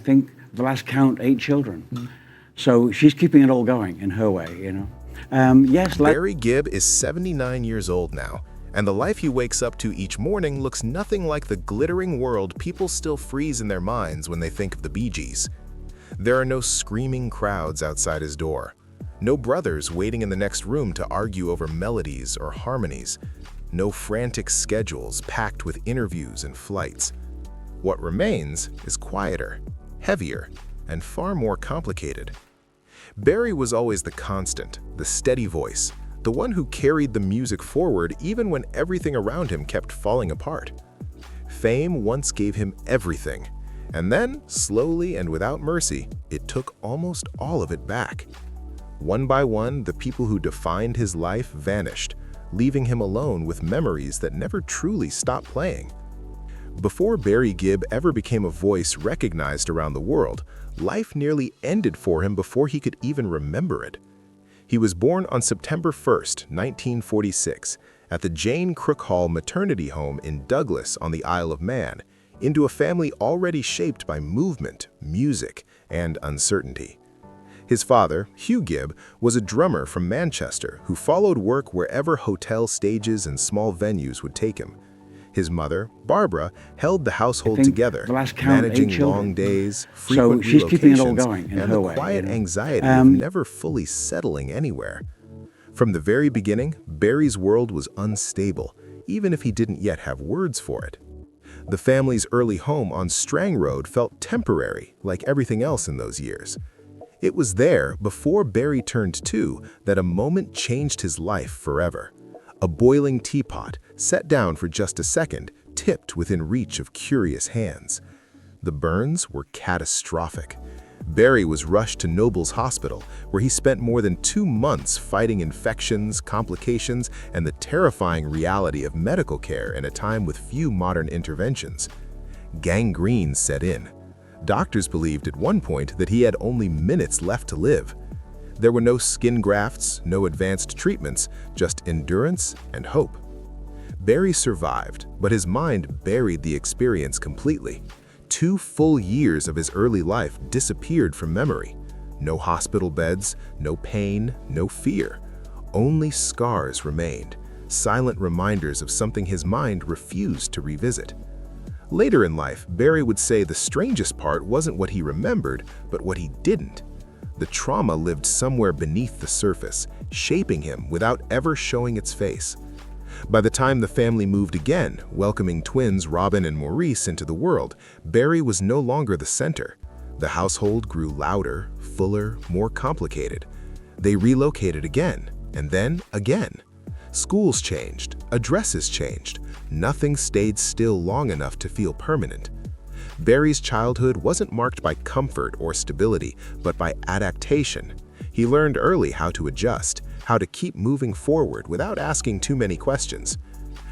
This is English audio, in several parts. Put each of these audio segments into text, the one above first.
think the last count, 8 children. So she's keeping it all going in her way, you know. Yes, Barry Gibb is 79 years old now, and the life he wakes up to each morning looks nothing like the glittering world people still freeze in their minds when they think of the Bee Gees. There are no screaming crowds outside his door, no brothers waiting in the next room to argue over melodies or harmonies, no frantic schedules packed with interviews and flights. What remains is quieter, heavier, and far more complicated. Barry was always the constant, the steady voice, the one who carried the music forward even when everything around him kept falling apart. Fame once gave him everything, and then, slowly and without mercy, it took almost all of it back. One by one, the people who defined his life vanished, leaving him alone with memories that never truly stopped playing. Before Barry Gibb ever became a voice recognized around the world, life nearly ended for him before he could even remember it. He was born on September 1st, 1946, at the Jane Crook Hall maternity home in Douglas on the Isle of Man, into a family already shaped by movement, music, and uncertainty. His father, Hugh Gibb, was a drummer from Manchester who followed work wherever hotel stages and small venues would take him. His mother, Barbara, held the household together, managing long days, frequent relocations, and the quiet anxiety of never fully settling anywhere. From the very beginning, Barry's world was unstable, even if he didn't yet have words for it. The family's early home on Strang Road felt temporary, like everything else in those years. It was there, before Barry turned 2, that a moment changed his life forever. A boiling teapot, set down for just a second, tipped within reach of curious hands. The burns were catastrophic. Barry was rushed to Noble's Hospital, where he spent more than 2 months fighting infections, complications, and the terrifying reality of medical care in a time with few modern interventions. Gangrene set in. Doctors believed at one point that he had only minutes left to live. There were no skin grafts, no advanced treatments, just endurance and hope. Barry survived, but his mind buried the experience completely. 2 full years of his early life disappeared from memory. No hospital beds, no pain, no fear. Only scars remained, silent reminders of something his mind refused to revisit. Later in life, Barry would say the strangest part wasn't what he remembered, but what he didn't. The trauma lived somewhere beneath the surface, shaping him without ever showing its face. By the time the family moved again, welcoming twins Robin and Maurice into the world, Barry was no longer the center. The household grew louder, fuller, more complicated. They relocated again, and then again. Schools changed, addresses changed. Nothing stayed still long enough to feel permanent. Barry's childhood wasn't marked by comfort or stability, but by adaptation. He learned early how to adjust, how to keep moving forward without asking too many questions.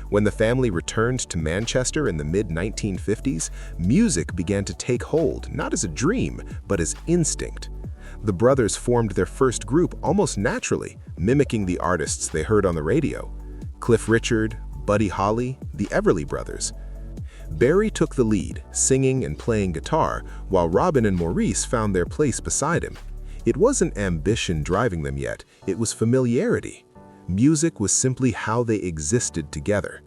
When the family returned to Manchester in the mid-1950s, music began to take hold, not as a dream, but as instinct. The brothers formed their first group almost naturally, mimicking the artists they heard on the radio. Cliff Richard, Buddy Holly, the Everly Brothers. Barry took the lead, singing and playing guitar, while Robin and Maurice found their place beside him. It wasn't ambition driving them yet, it was familiarity. Music was simply how they existed together.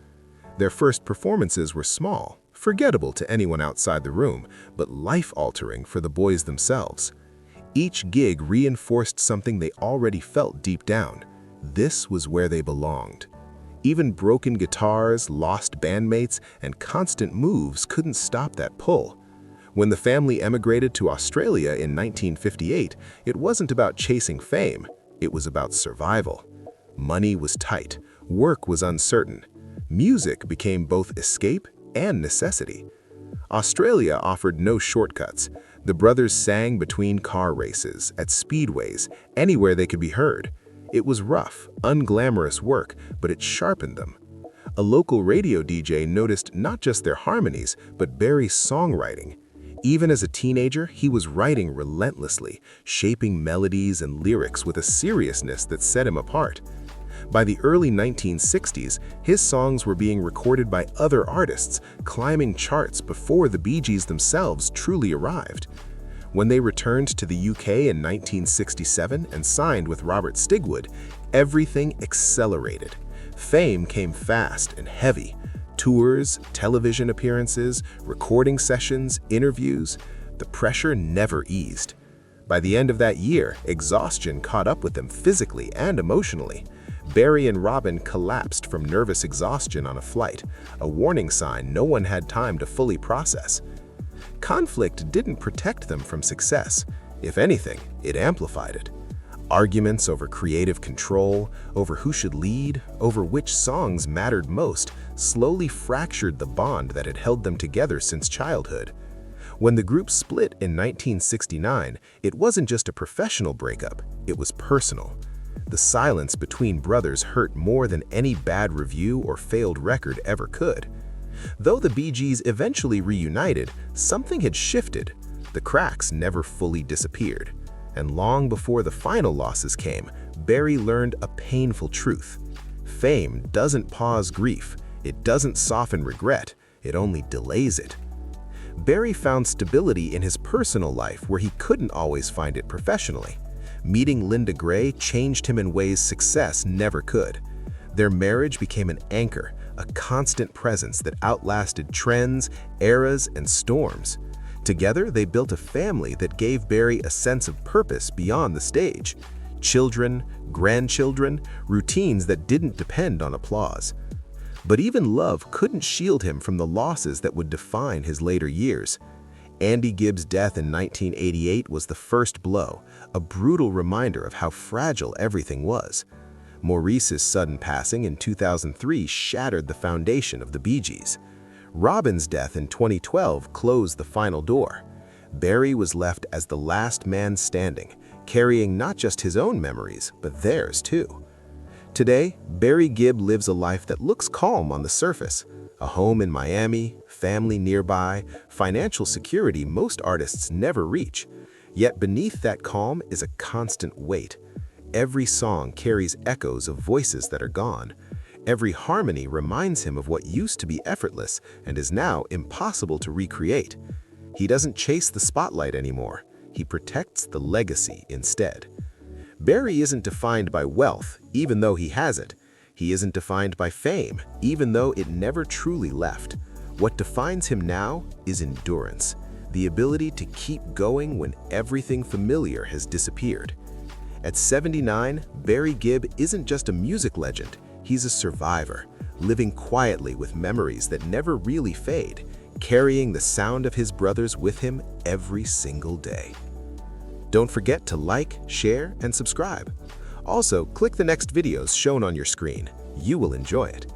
Their first performances were small, forgettable to anyone outside the room, but life-altering for the boys themselves. Each gig reinforced something they already felt deep down. This was where they belonged. Even broken guitars, lost bandmates, and constant moves couldn't stop that pull. When the family emigrated to Australia in 1958, it wasn't about chasing fame, it was about survival. Money was tight, work was uncertain. Music became both escape and necessity. Australia offered no shortcuts. The brothers sang between car races, at speedways, anywhere they could be heard. It was rough, unglamorous work, but it sharpened them. A local radio DJ noticed not just their harmonies, but Barry's songwriting. Even as a teenager, he was writing relentlessly, shaping melodies and lyrics with a seriousness that set him apart. By the early 1960s, his songs were being recorded by other artists, climbing charts before the Bee Gees themselves truly arrived. When they returned to the UK in 1967 and signed with Robert Stigwood, everything accelerated. Fame came fast and heavy. Tours, television appearances, recording sessions, interviews. The pressure never eased. By the end of that year, exhaustion caught up with them physically and emotionally. Barry and Robin collapsed from nervous exhaustion on a flight, a warning sign no one had time to fully process. Conflict didn't protect them from success. If anything, it amplified it. Arguments over creative control, over who should lead, over which songs mattered most, slowly fractured the bond that had held them together since childhood. When the group split in 1969, it wasn't just a professional breakup, it was personal. The silence between brothers hurt more than any bad review or failed record ever could. Though the Bee Gees eventually reunited, something had shifted. The cracks never fully disappeared. And long before the final losses came, Barry learned a painful truth. Fame doesn't pause grief, it doesn't soften regret, it only delays it. Barry found stability in his personal life where he couldn't always find it professionally. Meeting Linda Gray changed him in ways success never could. Their marriage became an anchor, a constant presence that outlasted trends, eras, and storms. Together, they built a family that gave Barry a sense of purpose beyond the stage. Children, grandchildren, routines that didn't depend on applause. But even love couldn't shield him from the losses that would define his later years. Andy Gibb's death in 1988 was the first blow, a brutal reminder of how fragile everything was. Maurice's sudden passing in 2003 shattered the foundation of the Bee Gees. Robin's death in 2012 closed the final door. Barry was left as the last man standing, carrying not just his own memories, but theirs too. Today, Barry Gibb lives a life that looks calm on the surface. A home in Miami, family nearby, financial security most artists never reach. Yet beneath that calm is a constant weight. Every song carries echoes of voices that are gone. Every harmony reminds him of what used to be effortless and is now impossible to recreate. He doesn't chase the spotlight anymore. He protects the legacy instead. Barry isn't defined by wealth, even though he has it. He isn't defined by fame, even though it never truly left. What defines him now is endurance, the ability to keep going when everything familiar has disappeared. At 79, Barry Gibb isn't just a music legend. He's a survivor, living quietly with memories that never really fade, carrying the sound of his brothers with him every single day. Don't forget to like, share, and subscribe. Also, click the next videos shown on your screen. You will enjoy it.